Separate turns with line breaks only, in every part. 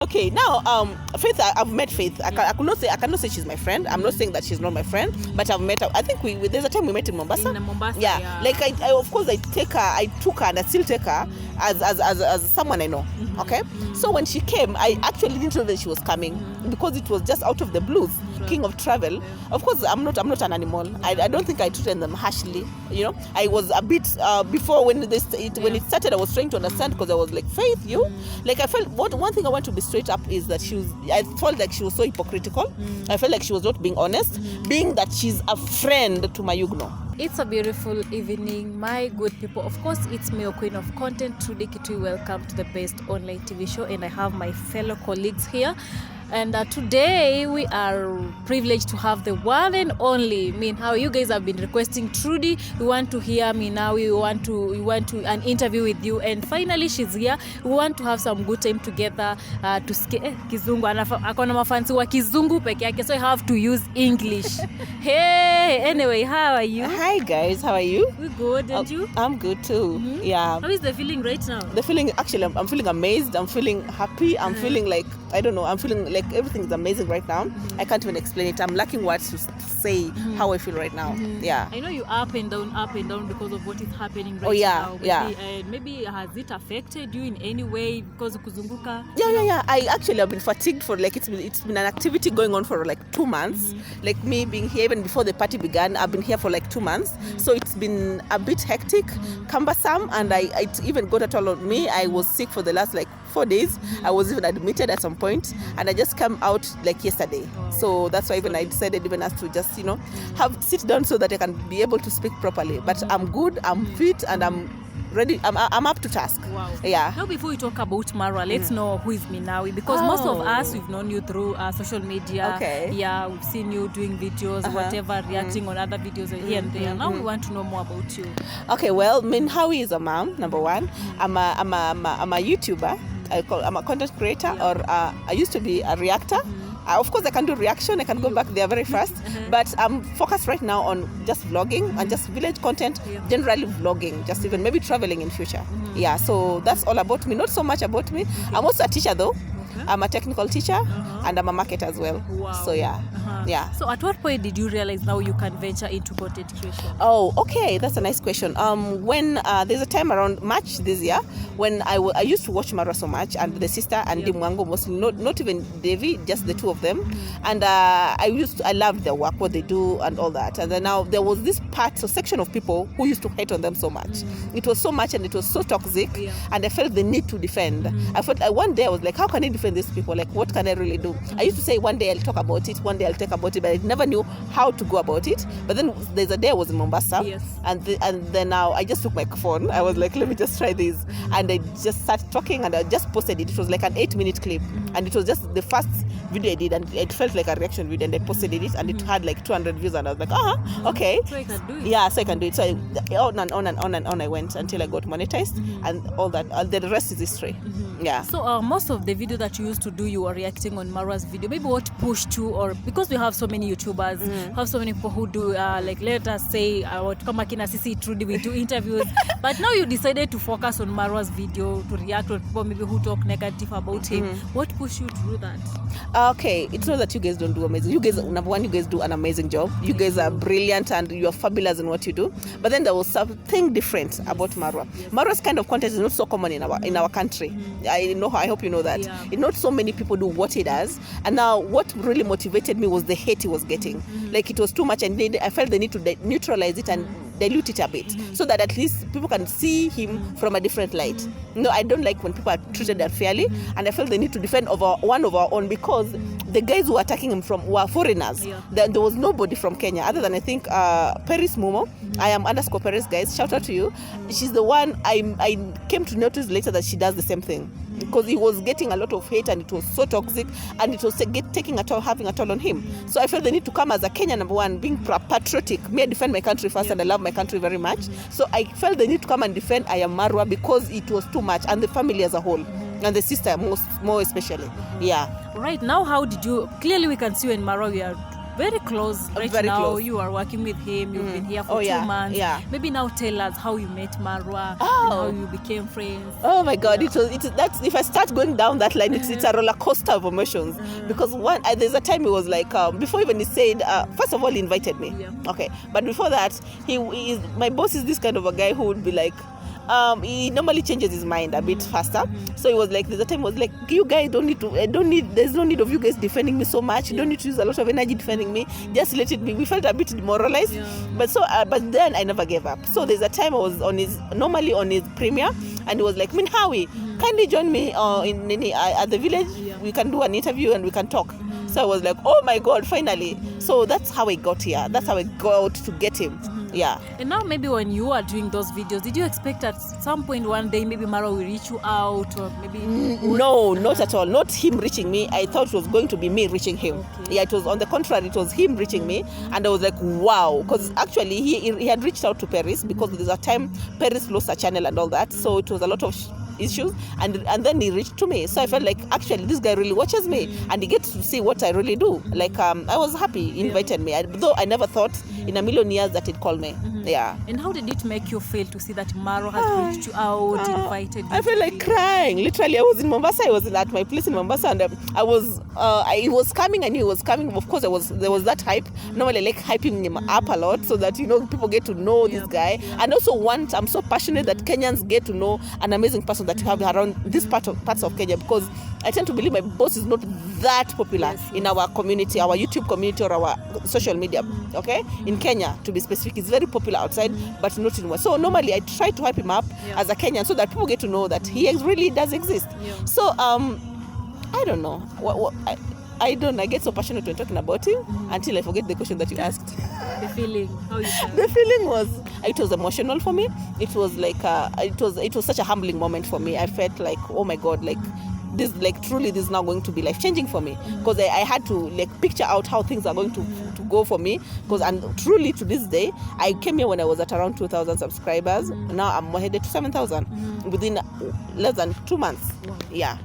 Okay, now Faith, I've met Faith. I cannot say she's my friend. I'm not saying that she's not my friend, but I've met her. I think there's a time we met in Mombasa.
In Mombasa,
yeah. Like I of course I took her and I still take her as someone I know. Okay, so when she came, I actually didn't know that she was coming because it was just out of the blues. King of travel. Of course, I'm not an animal. I don't think I treated them harshly. You know, I was a bit before when it started. I was trying to understand because I was like, Faith, you like I felt one thing I want to be straight up is that I felt like she was so hypocritical. I felt like she was not being honest, being that she's a friend to my Yugno.
It's a beautiful evening, my good people. Of course, it's me, your queen of content, Trudy Kitui. Welcome to the best online TV show, and I have my fellow colleagues here. And today we are privileged to have the one and only. I mean, how you guys have been requesting Trudy. We want to hear me now. We want to an interview with you. And finally, she's here. We want to have some good time together. To Kizungu. Akona mafansi wa Kizungu peke yake, so I have to use English. Hey, anyway, how are you?
Hi guys, how are you?
We're good, and you?
I'm good too. Yeah.
How is the feeling right now?
The feeling, actually, I'm feeling amazed. I'm feeling happy. I'm feeling like, I don't know, I'm feeling like everything is amazing right now. I can't even explain it. I'm lacking words to say how I feel right now. Yeah.
I know you up and down because of what is happening right now. Maybe has it affected you in any way because kuzunguka?
Yeah. I actually have been fatigued for like it's been an activity going on for like 2 months. Like me being here even before the party began, I've been here for like 2 months. So it's been a bit hectic, cumbersome, and it even got a toll on me. I was sick for the last like 4 days. I was even admitted at some point, and I just came out like yesterday. So that's why even I decided even as to just sit down so that I can be able to speak properly. But I'm good, I'm fit, and I'm ready. I'm up to task.
Wow.
Yeah.
Now before we talk about Marwa, let's know who is Minawi, because most of us, we've known you through social media.
Okay.
Yeah, we've seen you doing videos, whatever, reacting on other videos here and there. Now we want to know more about you.
Okay, well, Minawi is a mom, number one. I'm a YouTuber. I'm a content creator, or I used to be a reactor. Of course, I can do reaction. I can go back there very fast. But I'm focused right now on just vlogging and just village content, generally vlogging, just even maybe traveling in future. Yeah, so that's all about me. Not so much about me. I'm also a teacher though. I'm a technical teacher and I'm a marketer as well.
Wow.
So yeah.
So at what point did you realize now you can venture into content creation?
Oh, okay, that's a nice question. When there's a time around March this year when I used to watch Marwa so much, and the sister and Dimwango mostly, not even Devi, just the two of them. And I loved their work, what they do and all that. And then now there was this section of people who used to hate on them so much. It was so much and it was so toxic, and I felt the need to defend. I felt one day I was like, how can I defend these people? Like, what can I really do? I used to say one day I'll talk about it, one day I'll talk about it, but I never knew how to go about it. But then there's a day I was in Mombasa, and then now I just took my phone. I was like, let me just try this, and I just started talking, and I just posted it. It was like an 8-minute clip, and it was just the first video I did, and it felt like a reaction video, and I posted it, and it had like 200 views, and I was like, okay,
so I can do it.
Yeah, so I can do it. So on I went until I got monetized, and all that. The rest is history. Yeah.
So most of the video that you used to do, you were reacting on Marwa's video. Maybe what pushed you, or because we have so many YouTubers, have so many people who do like, let us say kama kina sisi Trudy, we do interviews, but now you decided to focus on Marwa's video to react on people maybe who talk negative about him. What pushed you to do that?
Okay, it's not that you guys don't do amazing. You guys, number one, you guys do an amazing job. You guys are brilliant and you're fabulous in what you do. But then there was something different about Marwa. Marwa's kind of content is not so common in our country. I hope you know that. Not so many people do what he does. And now what really motivated me was the hate he was getting. Like, it was too much, and I felt the need to neutralize it and dilute it a bit, so that at least people can see him from a different light. No, I don't like when people are treated unfairly, and I felt the need to defend one of our own, because the guys who were attacking him were foreigners. There was nobody from Kenya other than, I think, Paris Momo. I am _Paris, guys. Shout out to you. She's the one I came to notice later that she does the same thing, because he was getting a lot of hate, and it was so toxic, and it was having a toll on him. So I felt the need to come as a Kenyan, number one, being patriotic. Me, I defend my country first, and I love my country very much. So I felt the need to come and defend I am Marwa, because it was too much, and the family as a whole, and the sister more especially. Yeah.
Right now, how did you? Clearly, we can see you in Marwa. very close right
Very
now.
close.
You are working with him. You've been here for 2 months.
Yeah.
Maybe now tell us how you met Marwa and how you became friends.
Oh my God! That's if I start going down that line, it's a roller coaster of emotions. Because there's a time he was like, before even he said, first of all, he invited me.
Yeah.
Okay, but before that, my boss is this kind of a guy who would be like, he normally changes his mind a bit faster. So he was like, there's a time he was like, you guys there's no need of you guys defending me so much. You don't need to use a lot of energy defending me. Just let it be. We felt a bit demoralized.
Yeah.
But then I never gave up. So there's a time I was on his premiere, and he was like, Minhawi, kindly join me at the village.
Yeah.
We can do an interview and we can talk. So I was like, oh my God, finally. So that's how I got here. That's how I got to get him. Yeah.
And now maybe when you are doing those videos, did you expect at some point one day maybe Marwa will reach you out, or maybe
No, not at all. Not him reaching me. I thought it was going to be me reaching him.
Okay.
Yeah, it was on the contrary. It was him reaching me, and I was like, wow. Because actually he had reached out to Paris, because there's a time Paris lost a channel and all that. So it was a lot of issues, and then he reached to me. So I felt like actually this guy really watches me, and he gets to see what I really do. Like I was happy he invited me, though I never thought in a million years that he'd call me. Yeah.
And how did it make you feel to see that Marwa has reached you out, invited you?
I felt like crying. Literally, I was in Mombasa. I was at my place in Mombasa, and he was coming. I knew he was coming. Of course, there was that hype. Normally, I like hyping him up a lot so that people get to know this guy. And also, I'm so passionate that Kenyans get to know an amazing person that you have around this parts of Kenya, because I tend to believe my boss is not that popular in our community, our YouTube community, or our social media. Okay, in Kenya, to be specific, it's very popular outside, but not in West. So normally I try to hype him up as a Kenyan so that people get to know that he really does exist. Yeah. So I don't know. I get so passionate when talking about him until I forget the question that you asked.
The feeling, how you felt?
The feeling was emotional for me. It was like it was such a humbling moment for me. I felt like, oh my God, like this, like truly this is now going to be life changing for me, because I had to like picture out how things are going to go for me, because and truly to this day, I came here when I was at around 2,000 subscribers. Now I'm headed to 7,000 within less than 2 months.
Wow.
Yeah.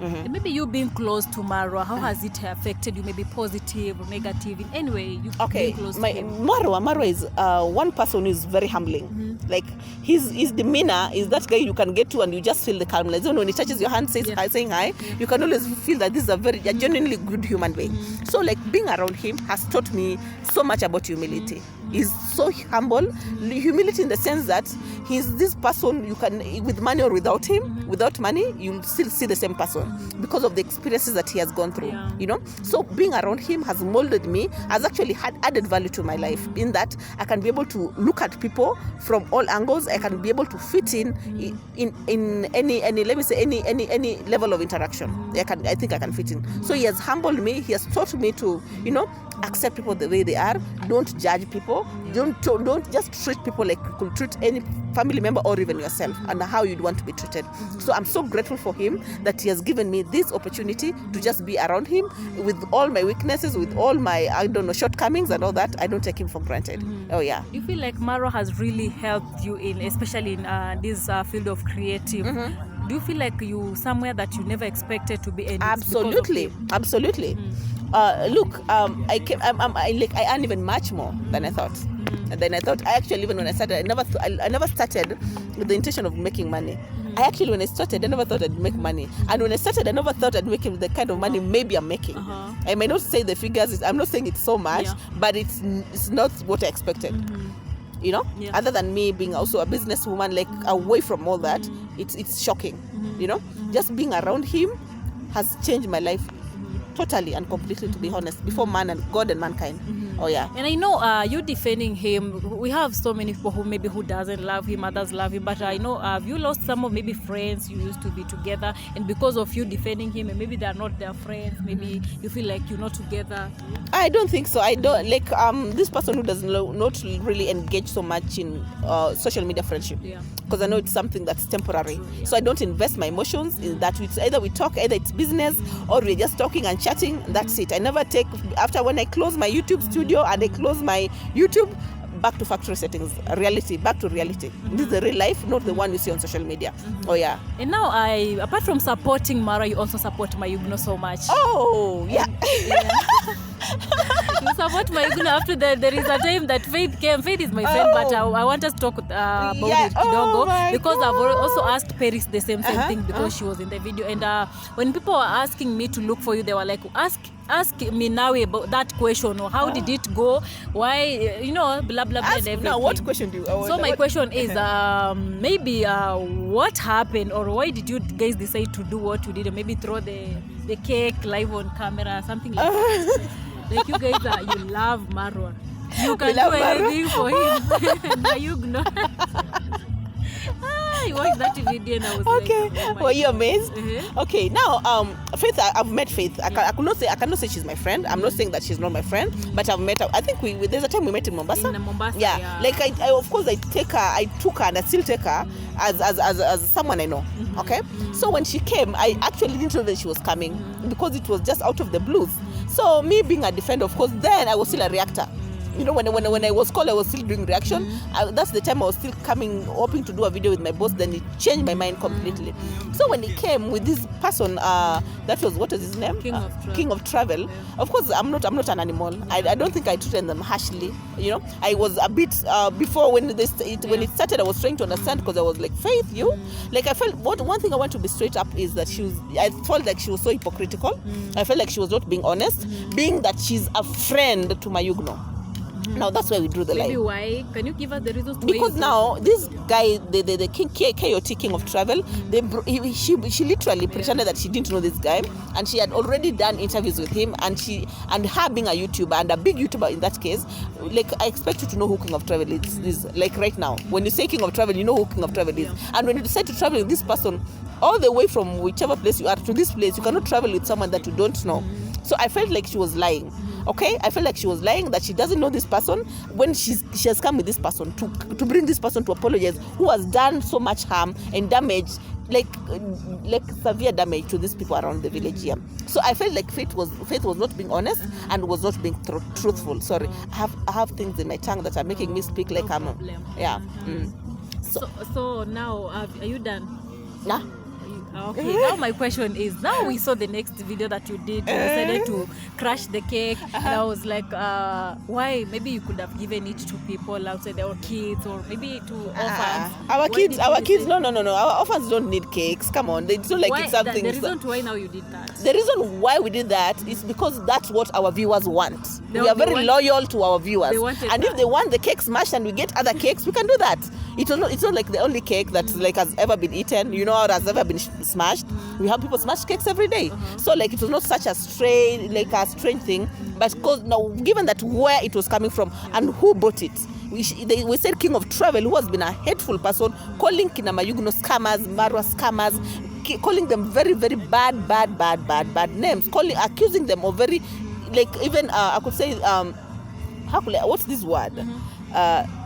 And maybe you being close to Marwa, how has it affected you? Maybe positive or negative in any way? Being close to him?
Marwa is one person who is very humbling. Like his demeanor is that guy you can get to and you just feel the calmness. When he touches your hand, saying hi, you can always feel that this is a genuinely good human being. So like being around him has taught me so much about humility. He's so humble. Humility in the sense that he's this person you can, with money or without him, without money, you'll still see the same person because of the experiences that he has gone through. Yeah. So being around him has molded me, has actually had added value to my life, in that I can be able to look at people from all angles. I can be able to fit in any let me say any level of interaction. I think I can fit in. So he has humbled me. He has taught me to accept people the way they are. Don't judge people. Don't just treat people like you could treat any family member or even yourself, and how you'd want to be treated. So I'm so grateful for him that he has given me this opportunity to just be around him with all my weaknesses, with all my shortcomings and all that. I don't take him for granted. Oh yeah.
You feel like Marwa has really helped you especially in this field of creative. Do you feel like you somewhere that you never expected to be?
Absolutely. Look, I earn even much more than I thought. I actually, even when I started, I never started with the intention of making money. When I started, I never thought I'd make money. And when I started, I never thought I'd make the kind of money maybe I'm making. I may not say the figures. I'm not saying it's so much, but it's not what I expected. Other than me being also a businesswoman, like away from all that, it's shocking. Just being around him has changed my life totally and completely, to be honest, before man and God and mankind. Oh yeah.
And I know you defending him. We have so many people who doesn't love him, others love him. But I know have you lost some of maybe friends you used to be together, and because of you defending him, and maybe they are not their friends. Maybe you feel like you're not together.
I don't think so. I don't like this person who does not really engage so much in social media friendship. Because I know it's something that's temporary. So I don't invest my emotions in that. It's either we talk, either it's business, or we're just talking and chatting. That's it. I never take, after when I close my YouTube studio and I close my YouTube, back to factory settings, back to reality. This is the real life, not the one you see on social media. Oh yeah.
And now apart from supporting Marwa, you also support Mayugno so much.
Oh yeah.
You So about Maiguna, after that, there is a time that Faith came. Faith is my friend, but I want us to talk about it kidogo, because I've also asked Paris the same thing, because she was in the video. And when people were asking me to look for you, they were like, ask me now about that question, or how did it go, why, blah blah blah, and everything.
Now, what question do you?
So my question is, maybe what happened, or why did you guys decide to do what you did, or maybe throw the cake live on camera, something like that. Like, you guys you love Marwa. You can do anything for him. Now you know. I watched that video and I was like, oh,
were you amazed? Okay, now Faith, I've met Faith. I cannot say she's my friend. I'm not saying that she's not my friend, but I've met her. I think there's a time we met in Mombasa.
In Mombasa,
yeah. Like I of course I took her and I still take her as someone I know. Okay, so when she came, I actually didn't know that she was coming, because it was just out of the blues. So me being a defender, of course, then I was still a reactor. When I was called, I was still doing reaction. That's the time I was still coming, hoping to do a video with my boss. Then it changed my mind completely. So when he came with this person, that was, what was his name? King of Travel. Yeah. Of course, I'm not an animal. I don't think I treated them harshly. I was a bit before when it started. I was trying to understand, because I was like, Faith, like, I felt one thing I want to be straight up is that I felt like she was so hypocritical. I felt like she was not being honest, being that she's a friend to Mayugno. Now that's where we drew the line.
Maybe why? Can you give us the reasons?
Because now this guy, the king, KOT, King of Travel, she literally pretended that she didn't know this guy, and she had already done interviews with him, and her being a YouTuber, and a big YouTuber in that case, like, I expect you to know who King of Travel is. Like right now, when you say King of Travel, you know who King of Travel is, and when you decide to travel with this person all the way from whichever place you are to this place, you cannot travel with someone that you don't know. So I felt like she was lying. Okay, I felt like she was lying, that she doesn't know this person, when she has come with this person to bring this person to apologize, who has done so much harm and damage, like severe damage to these people around the village here. So I felt like Faith was not being honest and was not being truthful. Sorry, I have things in my tongue that are making me speak like I'm
So now are you done?
Yeah.
Okay, now my question is, now we saw the next video that you did, you decided to crash the cake, and I was like, why? Maybe you could have given it to people outside, our kids, or maybe to orphans.
Our kids, no, our orphans don't need cakes. Come on, they don't like it something.
The reason why now you did that?
The reason why we did that is because that's what our viewers want. We are very loyal to our viewers, and if they want the cake smashed and we get other cakes, we can do that. It's not like the only cake that like has ever been eaten, or has ever been smashed. We have people smash cakes every day. So like, it was not such a strange thing, but now, given that where it was coming from and who bought it, we said King of Travel, who has been a hateful person, calling Kinamayugno scammers, Marwa scammers, calling them very, very bad names, accusing them of very, like, even I could say, what's this word?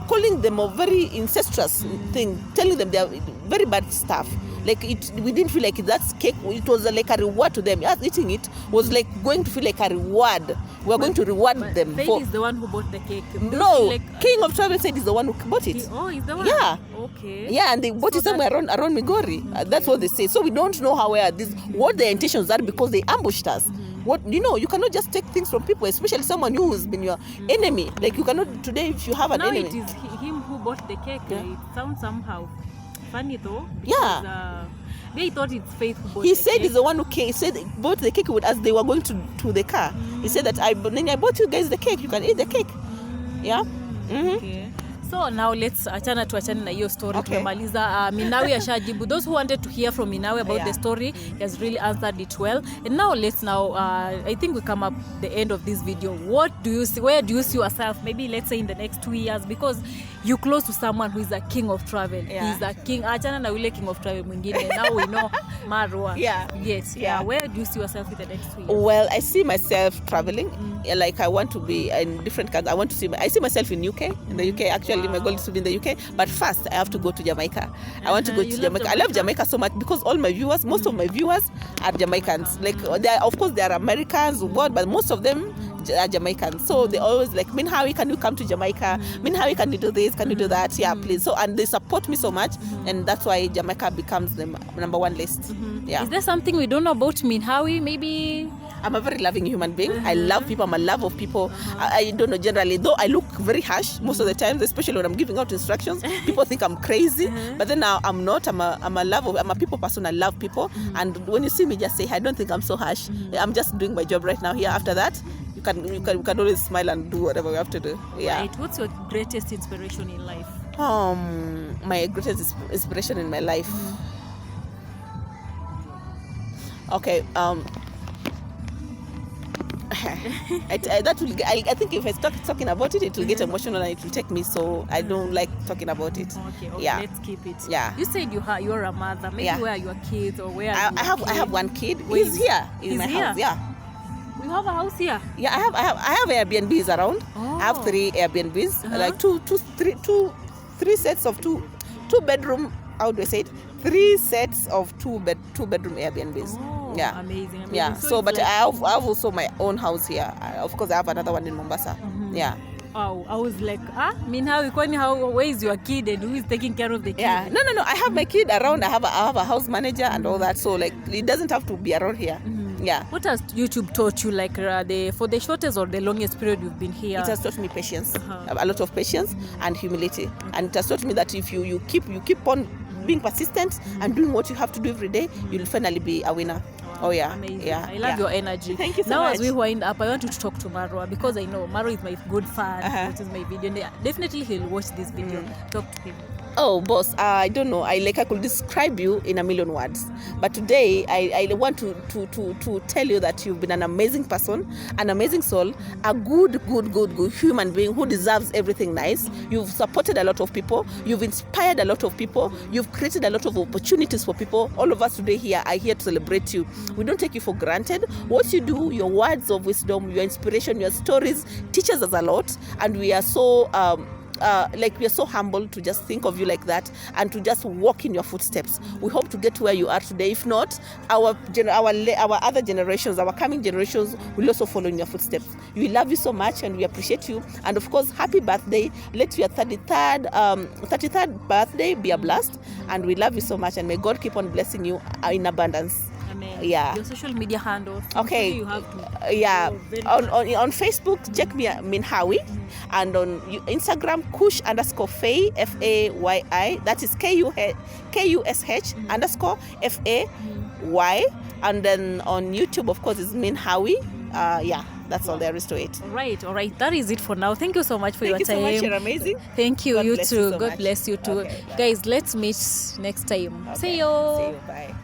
Calling them a very incestuous thing, telling them they are very bad stuff. Like, we didn't feel like that's cake. It was like a reward to them. Us eating it was like going to feel like a reward. We are going to reward them.
Faith is the one who bought the cake.
No, King of Travel said he's the one who bought it.
He's the one?
Yeah.
Okay.
Yeah, and they bought it somewhere around Migori. That's what they say. So we don't know what their intentions are, because they ambushed us. You cannot just take things from people, especially someone who has been your enemy. Like, you cannot today, if you have an enemy.
Now it is him who bought the cake. Yeah. It sounds somehow funny though.
Because,
they thought it's Faith who bought
he
the
said
cake.
He's the one who came. He said bought the cake as they were going to the car. He said that I bought you guys the cake. You can eat the cake. Yeah.
Okay. So now let's tuachane na hiyo story. Tumemaliza. Minawi ashajibu. Those who wanted to hear from Minawi about the story, he has really answered it well. And now I think we come up the end of this video. Where do you see yourself? Maybe let's say in the next 2 years, because you're close to someone who is a king of travel. Yeah. He's a king. Achana na ule king of travel mwingine. Now we know Marwa.
Yeah.
Yes. Yeah. Where do you see yourself in the next 2 years?
Well, I see myself traveling. Like, I want to be in different countries. I see myself in UK. In the UK, actually. My goal is to be in the UK, but first I have to go to Jamaica. I want to go to Jamaica. I love Jamaica so much because most of my viewers are Jamaicans. Like, of course, there are Americans, but most of them are Jamaicans. So they always like, Minhawi, can you come to Jamaica? Minhawi, can you do this? Can you do that? Yeah, please. So, and they support me so much, and that's why Jamaica becomes the number one list. Yeah.
Is there something we don't know about Minhawi? Maybe
I'm a very loving human being. I love people. I'm a love of people. I don't know, generally, though I look very harsh most of the times, especially when I'm giving out instructions. People think I'm crazy, but then now I'm not. I'm a people person. I love people. And when you see me, just say, I don't think I'm so harsh. I'm just doing my job right now here. After that, you can always smile and do whatever you have to do. Yeah.
Right. What's your greatest inspiration in life?
My greatest inspiration in my life. Okay. I think if I start talking about it, it will get emotional and it will take me. So I don't like talking about it.
Okay.
Yeah.
Let's keep it.
Yeah.
You said you're a mother. Maybe where are your kids or where?
I have one kid. He's here in my house. Yeah.
You have a house here?
Yeah, I have Airbnbs around. I have 3 Airbnbs, like three sets of two bedroom. How do I say it? 3 sets of two bedroom Airbnbs.
Oh,
yeah,
amazing.
Yeah. So but I have also my own house here. Of course, I have another one in Mombasa. Yeah.
Oh, I was like, where is your kid and who is taking care of the kid?
Yeah, no. I have my kid around. I have a house manager and all that. So like, it doesn't have to be around here. Yeah.
What has YouTube taught you, like for the shortest or the longest period you've been here?
It has taught me patience, a lot of patience and humility, and it has taught me that if you keep on being persistent and doing what you have to do every day, you'll finally be a winner. Oh yeah,
amazing.
Yeah.
I love your energy.
Thank you so
now,
much.
As we wind up, I want you to talk to Marwa because I know Marwa is my good fan. Watches my video, and definitely he'll watch this video. Talk to him.
Oh, boss, I don't know. I could describe you in a million words. But today, I want to tell you that you've been an amazing person, an amazing soul, a good human being who deserves everything nice. You've supported a lot of people. You've inspired a lot of people. You've created a lot of opportunities for people. All of us today here are here to celebrate you. We don't take you for granted. What you do, your words of wisdom, your inspiration, your stories teaches us a lot. And we are so... we are so humble to just think of you like that and to just walk in your footsteps. We hope to get to where you are today. If not, our other generations, our coming generations will also follow in your footsteps. We love you so much and we appreciate you. And of course, happy birthday. Let your 33rd birthday be a blast. And we love you so much and may God keep on blessing you in abundance.
Amen.
Yeah.
Your social media handles.
Okay.
You have to
on Facebook, check me Minhawi, and on Instagram, Kush_Faye, FAYI. That is KUSH_FAY, and then on YouTube, of course, is Minhawi. That's all there is to it.
All right. That is it for now. Thank you so much for your time.
Thank you so much. You're amazing.
Thank you.
God
You
bless
too.
you so
God
much.
bless you too.
Okay,
guys, let's meet next time.
Okay.
See you.
See you. Bye.